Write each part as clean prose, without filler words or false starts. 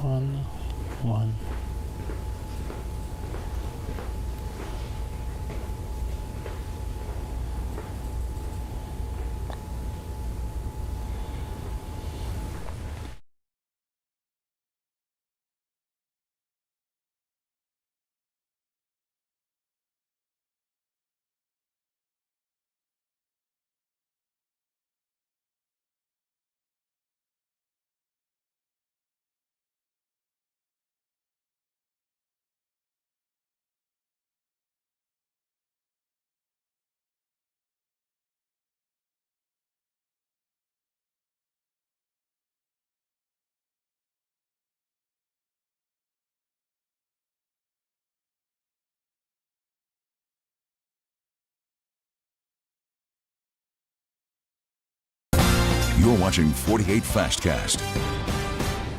1. You're watching 48 Fastcast.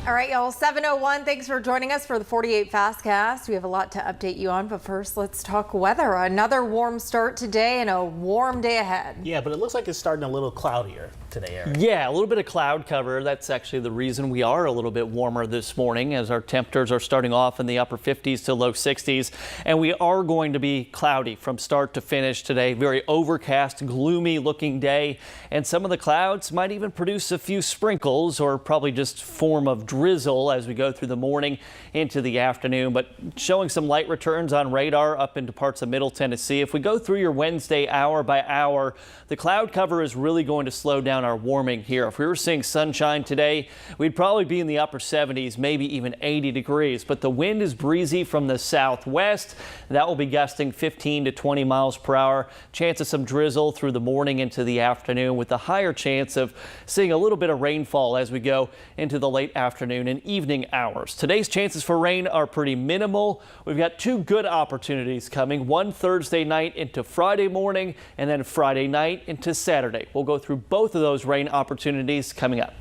All right, y'all, 7:01. Thanks for joining us for the 48 Fastcast. We have a lot to update you on, but first, let's talk weather. Another warm start today and a warm day ahead. Yeah, but it looks like it's starting a little cloudier today, Eric. Yeah, a little bit of cloud cover. That's actually the reason we are a little bit warmer this morning, as our temperatures are starting off in the upper 50s to low 60s. And we are going to be cloudy from start to finish today. Very overcast, gloomy looking day. And some of the clouds might even produce a few sprinkles or probably just form of drizzle as we go through the morning into the afternoon, but showing some light returns on radar up into parts of Middle Tennessee. If we go through your Wednesday hour by hour, the cloud cover is really going to slow down our warming here. If we were seeing sunshine today, we'd probably be in the upper 70s, maybe even 80 degrees, but the wind is breezy from the southwest. That will be gusting 15 to 20 miles per hour. Chance of some drizzle through the morning into the afternoon, with a higher chance of seeing a little bit of rainfall as we go into the late afternoon and evening hours. Today's chances for rain are pretty minimal. We've got two good opportunities coming, one Thursday night into Friday morning and then Friday night into Saturday. We'll go through both of those rain opportunities coming up.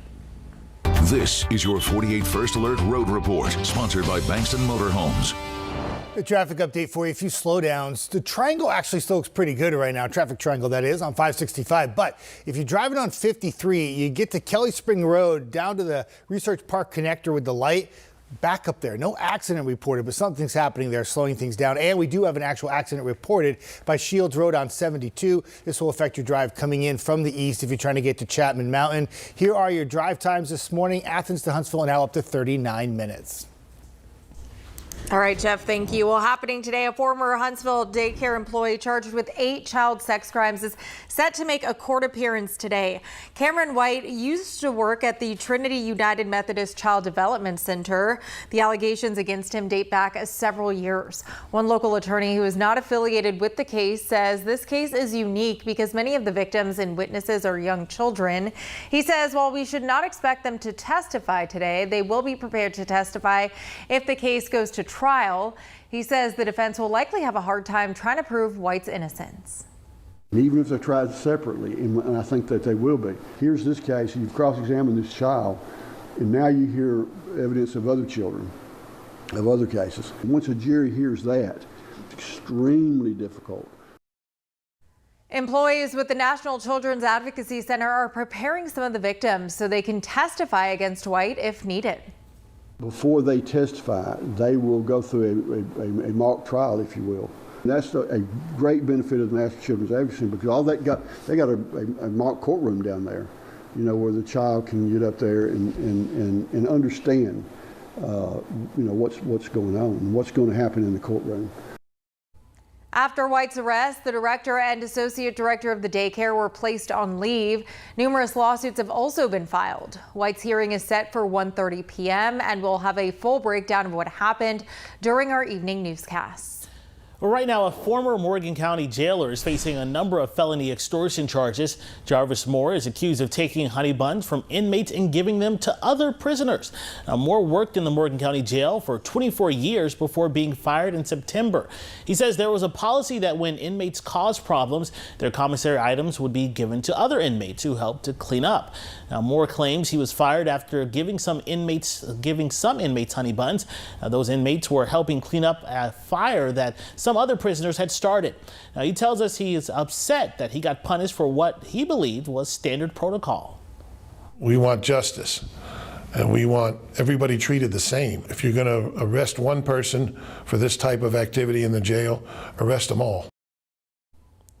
This is your 48 First Alert Road Report, sponsored by Bankston Motorhomes. A traffic update for you, a few slowdowns. The triangle actually still looks pretty good right now, traffic triangle that is, on 565. But if you're driving on 53, you get to Kelly Spring Road down to the Research Park connector with the light. Back up there. No accident reported, but something's happening there, slowing things down. And we do have an actual accident reported by Shields Road on 72. This will affect your drive coming in from the east if you're trying to get to Chapman Mountain. Here are your drive times this morning. Athens to Huntsville now up to 39 minutes. All right, Jeff, thank you. Well, happening today, a former Huntsville daycare employee charged with 8 child sex crimes is set to make a court appearance today. Cameron White used to work at the Trinity United Methodist Child Development Center. The allegations against him date back several years. One local attorney who is not affiliated with the case says this case is unique because many of the victims and witnesses are young children. He says while we should not expect them to testify today, they will be prepared to testify if the case goes to trial. He says the defense will likely have a hard time trying to prove White's innocence. Even if they're tried separately, and I think that they will be. Here's this case, you've cross-examined this child, and now you hear evidence of other children, of other cases. Once a jury hears that, it's extremely difficult. Employees with the National Children's Advocacy Center are preparing some of the victims so they can testify against White if needed. Before they testify, they will go through a mock trial, if you will. And that's a great benefit of the National Children's Advocacy, because all they got a mock courtroom down there, you know, where the child can get up there and understand, you know, what's going on and what's going to happen in the courtroom. After White's arrest, the director and associate director of the daycare were placed on leave. Numerous lawsuits have also been filed. White's hearing is set for 1:30 p.m. and we'll have a full breakdown of what happened during our evening newscasts. Well, right now, a former Morgan County jailer is facing a number of felony extortion charges. Jarvis Moore is accused of taking honey buns from inmates and giving them to other prisoners. Now, Moore worked in the Morgan County Jail for 24 years before being fired in September. He says there was a policy that when inmates caused problems, their commissary items would be given to other inmates who helped to clean up. Now, Moore claims he was fired after giving some inmates honey buns. Those inmates were helping clean up a fire that some other prisoners had started. Now, he tells us he is upset that he got punished for what he believed was standard protocol. We want justice. And we want everybody treated the same. If you're going to arrest one person for this type of activity in the jail, arrest them all.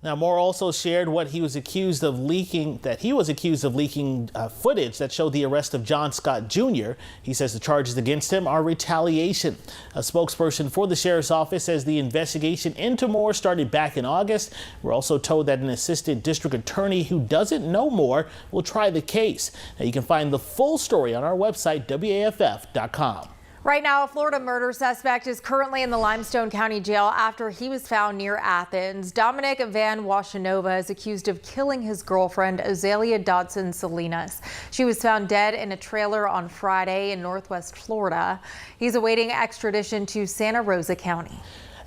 Now, Moore also shared what he was accused of leaking, footage that showed the arrest of John Scott Jr. He says the charges against him are retaliation. A spokesperson for the sheriff's office says the investigation into Moore started back in August. We're also told that an assistant district attorney who doesn't know Moore will try the case. Now, you can find the full story on our website, WAFF.com. Right now, a Florida murder suspect is currently in the Limestone County Jail after he was found near Athens. Dominic Van Washenova is accused of killing his girlfriend, Azalea Dodson Salinas. She was found dead in a trailer on Friday in Northwest Florida. He's awaiting extradition to Santa Rosa County.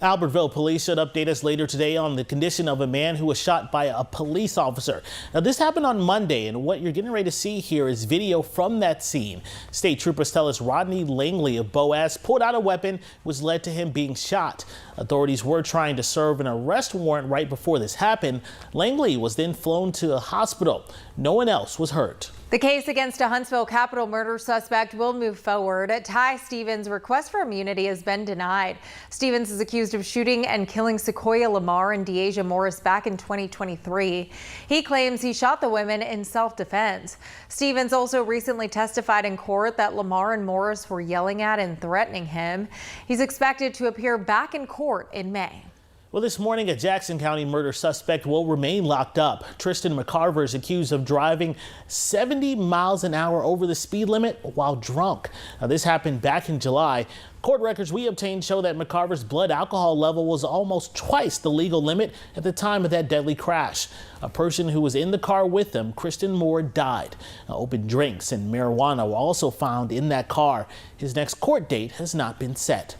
Albertville police should update us later today on the condition of a man who was shot by a police officer. Now, this happened on Monday, and what you're getting ready to see here is video from that scene. State troopers tell us Rodney Langley of Boaz pulled out a weapon, which led to him being shot. Authorities were trying to serve an arrest warrant right before this happened. Langley was then flown to a hospital. No one else was hurt. The case against a Huntsville capital murder suspect will move forward. Ty Stevens' request for immunity has been denied. Stevens is accused of shooting and killing Sequoia Lamar and Deasia Morris back in 2023. He claims he shot the women in self-defense. Stevens also recently testified in court that Lamar and Morris were yelling at and threatening him. He's expected to appear back in court in May. Well, this morning, a Jackson County murder suspect will remain locked up. Tristan McCarver is accused of driving 70 miles an hour over the speed limit while drunk. Now, this happened back in July. Court records we obtained show that McCarver's blood alcohol level was almost twice the legal limit at the time of that deadly crash. A person who was in the car with him, Kristen Moore, died. Now, open drinks and marijuana were also found in that car. His next court date has not been set.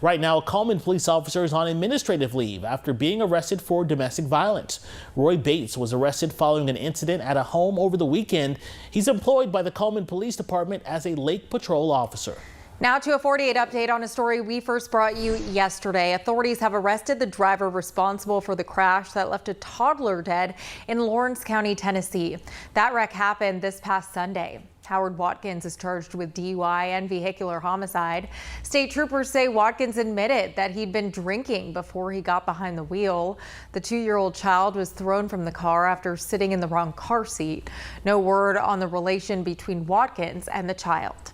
Right now, a Coleman police officer is on administrative leave after being arrested for domestic violence. Roy Bates was arrested following an incident at a home over the weekend. He's employed by the Coleman Police Department as a lake patrol officer. Now to a 48 update on a story we first brought you yesterday. Authorities have arrested the driver responsible for the crash that left a toddler dead in Lawrence County, Tennessee. That wreck happened this past Sunday. Howard Watkins is charged with DUI and vehicular homicide. State troopers say Watkins admitted that he'd been drinking before he got behind the wheel. The 2-year-old child was thrown from the car after sitting in the wrong car seat. No word on the relation between Watkins and the child.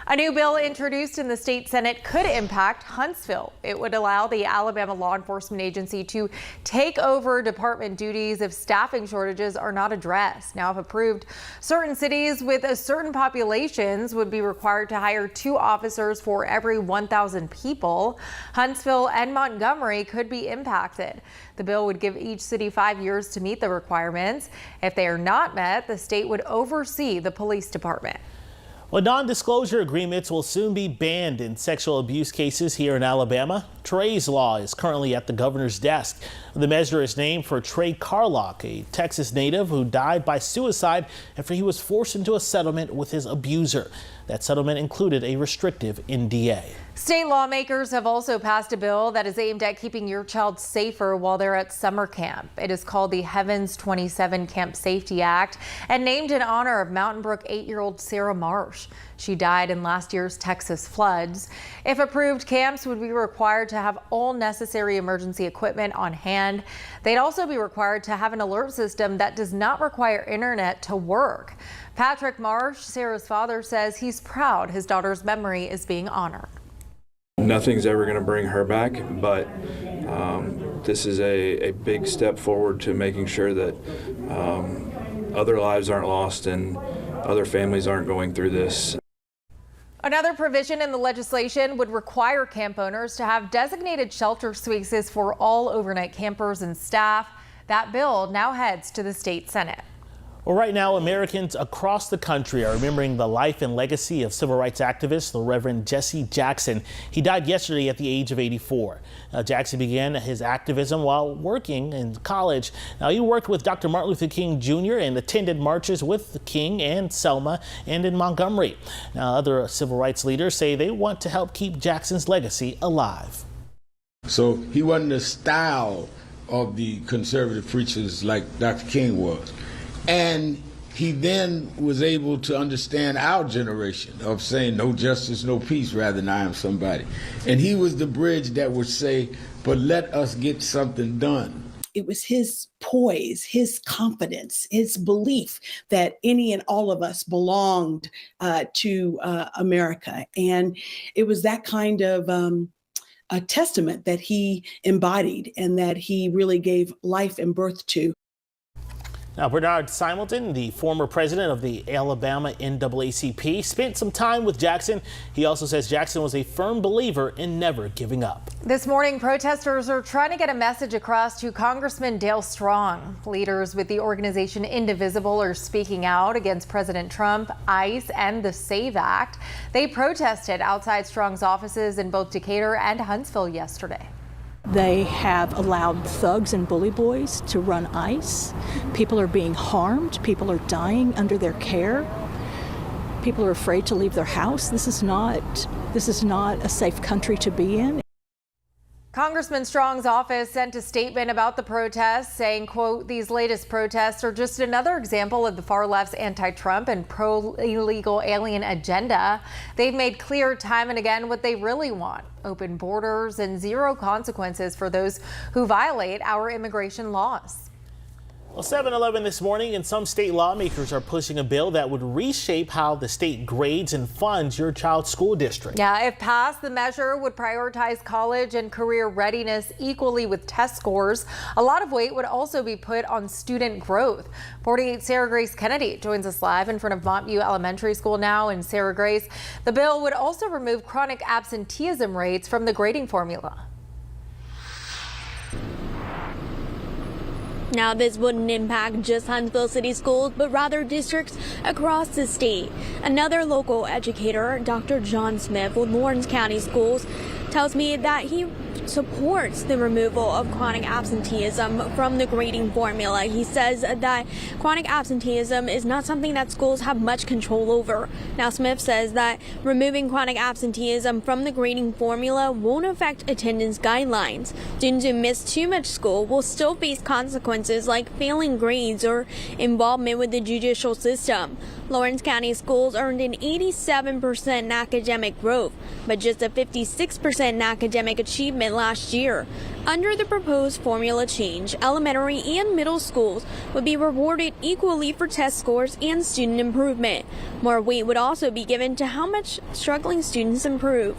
A new bill introduced in the state Senate could impact Huntsville. It would allow the Alabama law enforcement agency to take over department duties if staffing shortages are not addressed. Now, if approved, certain cities with certain populations would be required to hire 2 officers for every 1,000 people. Huntsville and Montgomery could be impacted. The bill would give each city 5 years to meet the requirements. If they are not met, the state would oversee the police department. Well, non-disclosure agreements will soon be banned in sexual abuse cases here in Alabama. Trey's Law is currently at the governor's desk. The measure is named for Trey Carlock, a Texas native who died by suicide after he was forced into a settlement with his abuser. That settlement included a restrictive NDA. State lawmakers have also passed a bill that is aimed at keeping your child safer while they're at summer camp. It is called the Heavens 27 Camp Safety Act and named in honor of Mountain Brook 8-year-old Sarah Marsh. She died in last year's Texas floods. If approved, camps would be required to have all necessary emergency equipment on hand. They'd also be required to have an alert system that does not require internet to work. Patrick Marsh, Sarah's father, says he's proud his daughter's memory is being honored. Nothing's ever going to bring her back, but this is a big step forward to making sure that other lives aren't lost and other families aren't going through this. Another provision in the legislation would require camp owners to have designated shelter spaces for all overnight campers and staff. That bill now heads to the state Senate. Well, right now, Americans across the country are remembering the life and legacy of civil rights activist, the Reverend Jesse Jackson. He died yesterday at the age of 84. Jackson began his activism while working in college. Now, he worked with Dr. Martin Luther King Jr. and attended marches with King and Selma and in Montgomery. Now, other civil rights leaders say they want to help keep Jackson's legacy alive. So he wasn't the style of the conservative preachers like Dr. King was. And he then was able to understand our generation of saying no justice, no peace, rather than I am somebody. And he was the bridge that would say, but let us get something done. It was his poise, his confidence, his belief that any and all of us belonged to America. And it was that kind of a testament that he embodied and that he really gave life and birth to. Now, Bernard Simelton, the former president of the Alabama NAACP, spent some time with Jackson. He also says Jackson was a firm believer in never giving up. This morning, protesters are trying to get a message across to Congressman Dale Strong. Leaders with the organization Indivisible are speaking out against President Trump, ICE, and the SAVE Act. They protested outside Strong's offices in both Decatur and Huntsville yesterday. They have allowed thugs and bully boys to run ICE. People are being harmed. People are dying under their care. People are afraid to leave their house. This is not a safe country to be in. Congressman Strong's office sent a statement about the protests saying, quote, these latest protests are just another example of the far left's anti-Trump and pro-illegal alien agenda. They've made clear time and again what they really want: open borders and zero consequences for those who violate our immigration laws. Well, 7-11 this morning, and some state lawmakers are pushing a bill that would reshape how the state grades and funds your child's school district. Yeah, if passed, the measure would prioritize college and career readiness equally with test scores. A lot of weight would also be put on student growth. 48 Sarah Grace Kennedy joins us live in front of Montview Elementary School now in Sarah Grace. The bill would also remove chronic absenteeism rates from the grading formula. Now, this wouldn't impact just Huntsville City Schools, but rather districts across the state. Another local educator, Dr. John Smith with Lawrence County Schools, tells me that he supports the removal of chronic absenteeism from the grading formula. He says that chronic absenteeism is not something that schools have much control over. Now, Smith says that removing chronic absenteeism from the grading formula won't affect attendance guidelines. Students who miss too much school will still face consequences like failing grades or involvement with the judicial system. Lawrence County Schools earned an 87% in academic growth, but just a 56% in academic achievement last year. Under the proposed formula change, elementary and middle schools would be rewarded equally for test scores and student improvement. More weight would also be given to how much struggling students improve.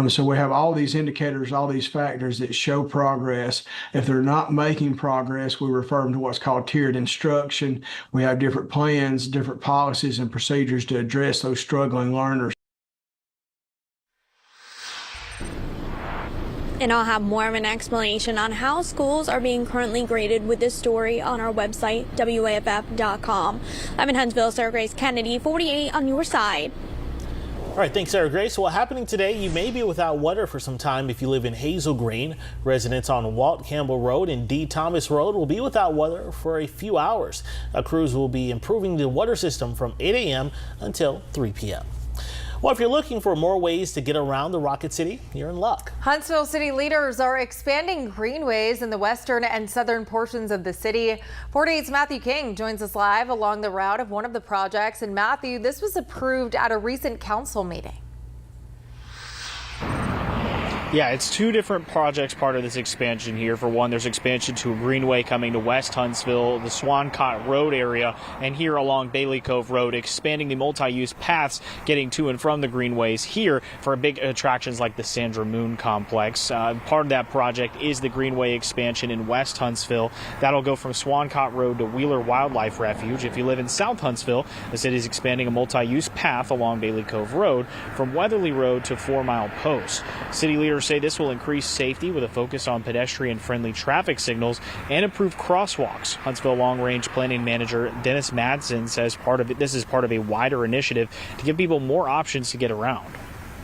So we have all these indicators, all these factors that show progress. If they're not making progress, we refer them to what's called tiered instruction. We have different plans, different policies and procedures to address those struggling learners. And I'll have more of an explanation on how schools are being currently graded with this story on our website, WAFF.com. I'm in Huntsville, Sarah Grace Kennedy, 48 on your side. All right, thanks, Sarah Grace. Well, happening today, you may be without water for some time if you live in Hazel Green. Residents on Walt Campbell Road and D. Thomas Road will be without water for a few hours. Crews will be improving the water system from 8 a.m. until 3 p.m. Well, if you're looking for more ways to get around the Rocket City, you're in luck. Huntsville city leaders are expanding greenways in the western and southern portions of the city. 48's Matthew King joins us live along the route of one of the projects. And Matthew, this was approved at a recent council meeting. Yeah, it's two different projects part of this expansion here. For one, there's expansion to a greenway coming to West Huntsville, the Swancott Road area, and here along Bailey Cove Road, expanding the multi-use paths getting to and from the greenways here for big attractions like the Sandra Moon Complex. Part of that project is the greenway expansion in West Huntsville. That'll go from Swancott Road to Wheeler Wildlife Refuge. If you live in South Huntsville, the city is expanding a multi-use path along Bailey Cove Road from Weatherly Road to 4 Mile Post. City leaders say this will increase safety with a focus on pedestrian-friendly traffic signals and improve crosswalks. Huntsville Long Range Planning Manager Dennis Madsen says this is part of a wider initiative to give people more options to get around.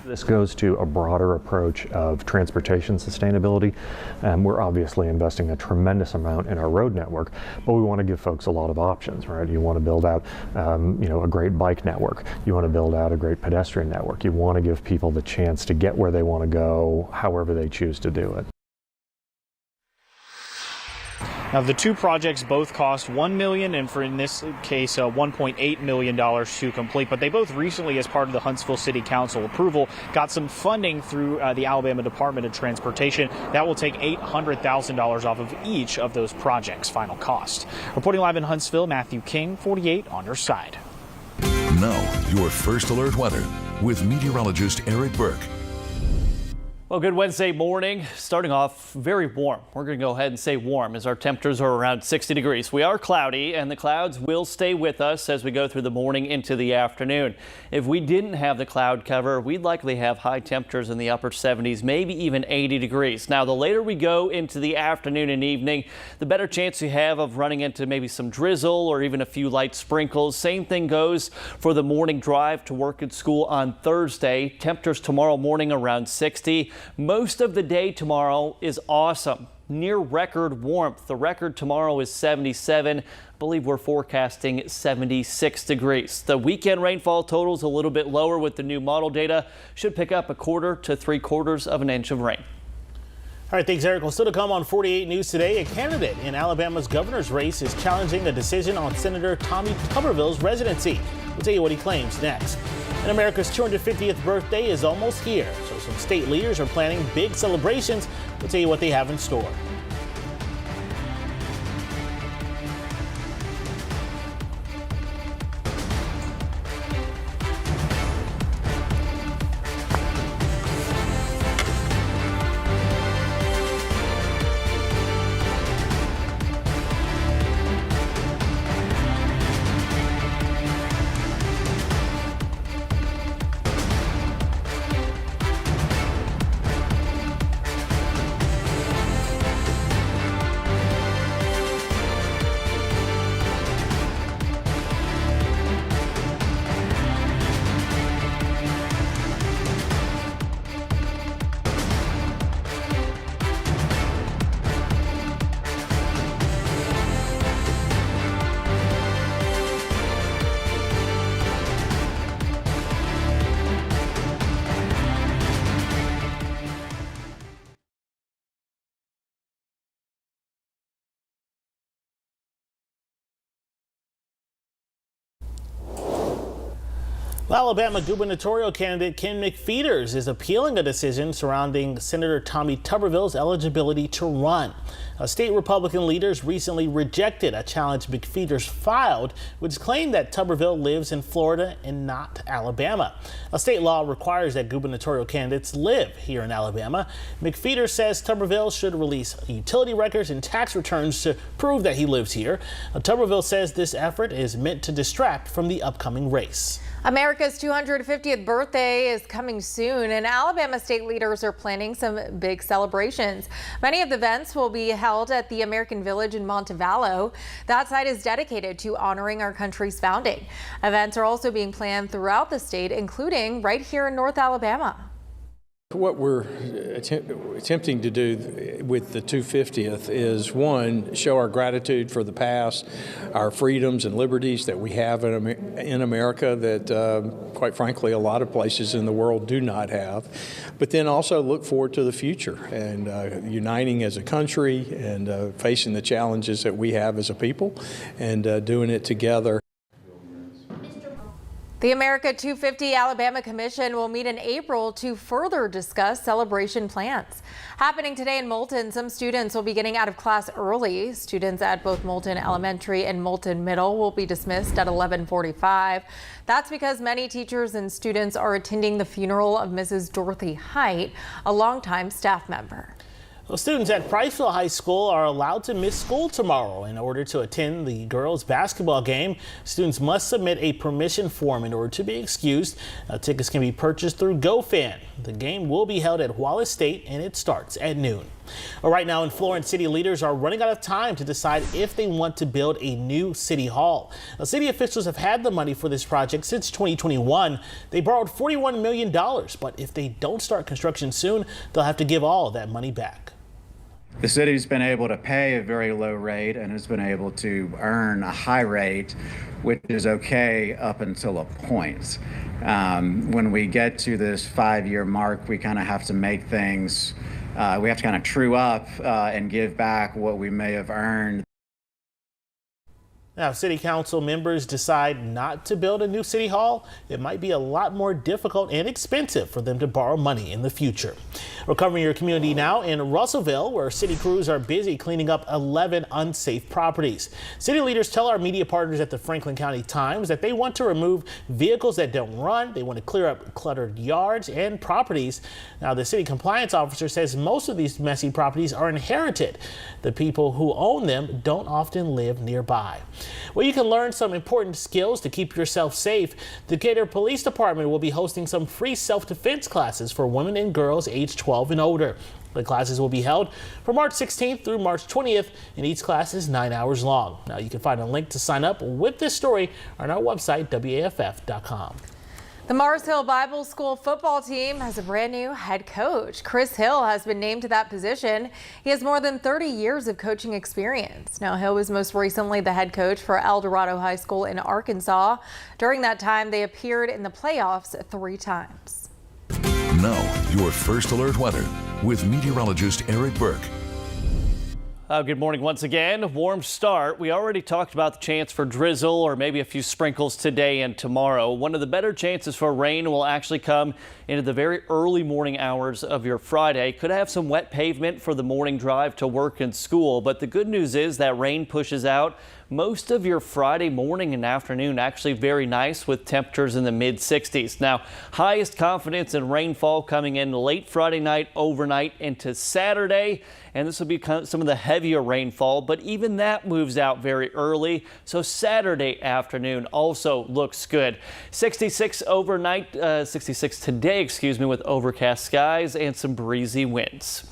This goes to a broader approach of transportation sustainability. We're obviously investing a tremendous amount in our road network, but we want to give folks a lot of options, right? You want to build out, a great bike network. You want to build out a great pedestrian network. You want to give people the chance to get where they want to go, however they choose to do it. Now, the two projects both cost $1 million and in this case, $1.8 million to complete. But they both recently, as part of the Huntsville City Council approval, got some funding through the Alabama Department of Transportation that will take $800,000 off of each of those projects' final cost. Reporting live in Huntsville, Matthew King, 48 on your side. Now, your First Alert weather with meteorologist Eric Burke. Well, good Wednesday morning. Starting off very warm. We're going to go ahead and say warm as our temperatures are around 60 degrees. We are cloudy and the clouds will stay with us as we go through the morning into the afternoon. If we didn't have the cloud cover, we'd likely have high temperatures in the upper 70s, maybe even 80 degrees. Now, the later we go into the afternoon and evening, the better chance you have of running into maybe some drizzle or even a few light sprinkles. Same thing goes for the morning drive to work at school on Thursday. Temperatures tomorrow morning around 60. Most of the day tomorrow is awesome. Near record warmth. The record tomorrow is 77. I believe we're forecasting 76 degrees. The weekend rainfall totals a little bit lower with the new model data. Should pick up 1/4 to 3/4 of an inch of rain. All right, thanks, Eric. Well, still to come on 48 News today, a candidate in Alabama's governor's race is challenging a decision on Senator Tommy Tuberville's residency. We'll tell you what he claims next. And America's 250th birthday is almost here, so some state leaders are planning big celebrations. We'll tell you what they have in store. Alabama gubernatorial candidate Ken McPheeters is appealing a decision surrounding Senator Tommy Tuberville's eligibility to run. State Republican leaders recently rejected a challenge McPheeters filed, which claimed that Tuberville lives in Florida and not Alabama. A state law requires that gubernatorial candidates live here in Alabama. McPheeters says Tuberville should release utility records and tax returns to prove that he lives here. Tuberville says this effort is meant to distract from the upcoming race. America's 250th birthday is coming soon, and Alabama state leaders are planning some big celebrations. Many of the events will be held at the American Village in Montevallo. That site is dedicated to honoring our country's founding. Events are also being planned throughout the state, including right here in North Alabama. What we're attempting to do with the 250th is, one, show our gratitude for the past, our freedoms and liberties that we have in America that, quite frankly, a lot of places in the world do not have, but then also look forward to the future and uniting as a country and facing the challenges that we have as a people and doing it together. The America 250 Alabama Commission will meet in April to further discuss celebration plans. Happening today in Moulton, some students will be getting out of class early. Students at both Moulton Elementary and Moulton Middle will be dismissed at 11:45. That's because many teachers and students are attending the funeral of Mrs. Dorothy Height, a longtime staff member. Well, students at Priceville High School are allowed to miss school tomorrow in order to attend the girls' basketball game. Students must submit a permission form in order to be excused. Tickets can be purchased through GoFan. The game will be held at Wallace State and it starts at noon. Well, right now in Florence, city leaders are running out of time to decide if they want to build a new city hall. Now, city officials have had the money for this project since 2021. They borrowed $41 million, but if they don't start construction soon, they'll have to give all of that money back. The city's been able to pay a very low rate and has been able to earn a high rate, which is okay up until a point. When we get to this 5-year mark, we kind of have to make things, we have to kind of true up and give back what we may have earned. Now, if city council members decide not to build a new city hall, it might be a lot more difficult and expensive for them to borrow money in the future. We're covering your community now in Russellville, where city crews are busy cleaning up 11 unsafe properties. City leaders tell our media partners at the Franklin County Times that they want to remove vehicles that don't run. They want to clear up cluttered yards and properties. Now, the city compliance officer says most of these messy properties are inherited. The people who own them don't often live nearby. Well, you can learn some important skills to keep yourself safe. The Decatur Police Department will be hosting some free self-defense classes for women and girls aged 12 and older. The classes will be held from March 16th through March 20th, and each class is 9 hours long. Now, you can find a link to sign up with this story on our website, WAFF.com. The Mars Hill Bible School football team has a brand new head coach. Chris Hill has been named to that position. He has more than 30 years of coaching experience. Now, Hill was most recently the head coach for El Dorado High School in Arkansas. During that time, they appeared in the playoffs 3 times. Now, your first alert weather with meteorologist Eric Burke. Good morning once again. Warm start. We already talked about the chance for drizzle or maybe a few sprinkles today and tomorrow. One of the better chances for rain will actually come into the very early morning hours of your Friday. Could have some wet pavement for the morning drive to work and school, but the good news is that rain pushes out most of your Friday morning and afternoon. Actually very nice with temperatures in the mid 60s. Now, highest confidence in rainfall coming in late Friday night, overnight into Saturday. And this will be some of the heavier rainfall, but even that moves out very early. So Saturday afternoon also looks good. 66 overnight, 66 today, with overcast skies and some breezy winds.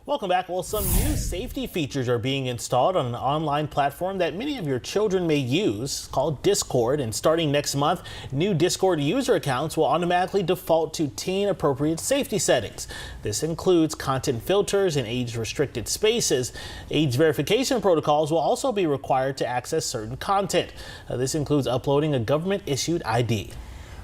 Welcome back. Well, some new safety features are being installed on an online platform that many of your children may use called Discord. And starting next month, new Discord user accounts will automatically default to teen-appropriate safety settings. This includes content filters and age-restricted spaces. Age verification protocols will also be required to access certain content. This includes uploading a government-issued ID.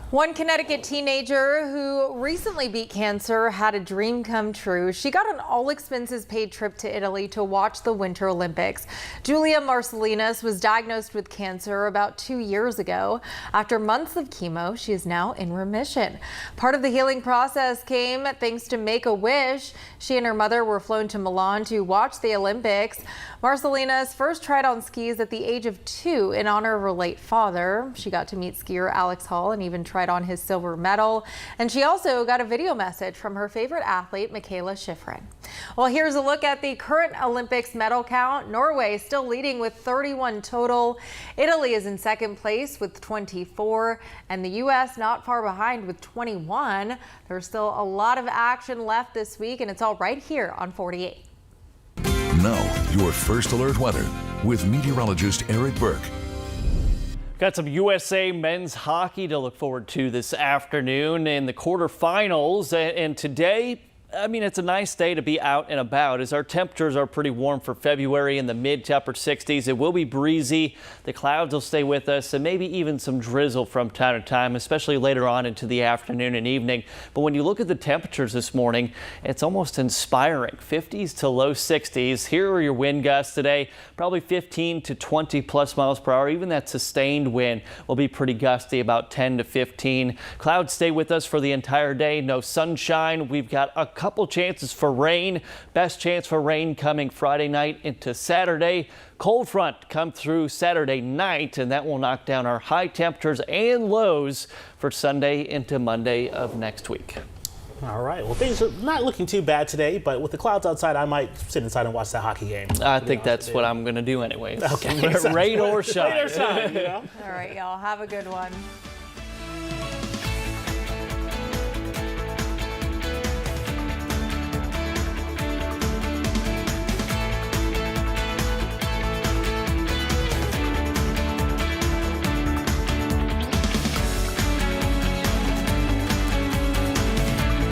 One Connecticut teenager who recently beat cancer had a dream come true. She got an all-expenses-paid trip to Italy to watch the Winter Olympics. Julia Marcellinas was diagnosed with cancer about 2 years ago. After months of chemo, she is now in remission. Part of the healing process came thanks to Make-A-Wish. She and her mother were flown to Milan to watch the Olympics. Marcellinas first tried on skis at the age of 2 in honor of her late father. She got to meet skier Alex Hall and even tried on his silver medal. And she also got a video message from her favorite athlete, Michaela Schifrin. Well, here's a look at the current Olympics medal count. Norway is still leading with 31 total. Italy is in second place with 24, and the U.S. not far behind with 21. There's still a lot of action left this week, and it's all right here on 48. Now, your first alert weather with meteorologist Eric Burke. Got some USA men's hockey to look forward to this afternoon in the quarterfinals. And today, I mean, it's a nice day to be out and about as our temperatures are pretty warm for February in the mid to upper 60s. It will be breezy. The clouds will stay with us and maybe even some drizzle from time to time, especially later on into the afternoon and evening. But when you look at the temperatures this morning, it's almost inspiring. 50s to low 60s. Here are your wind gusts today, probably 15 to 20 plus miles per hour. Even that sustained wind will be pretty gusty, about 10 to 15. Clouds stay with us for the entire day. No sunshine. We've got a couple chances for rain. Best chance for rain coming Friday night into Saturday. Cold front come through Saturday night, and that will knock down our high temperatures and lows for Sunday into Monday of next week. All right. Well, things are not looking too bad today, but with the clouds outside, I might sit inside and watch that hockey game. I think that's what I'm going to do anyway. Okay. Rain or shine. Rain or shine, you know? All right, y'all. Have a good one.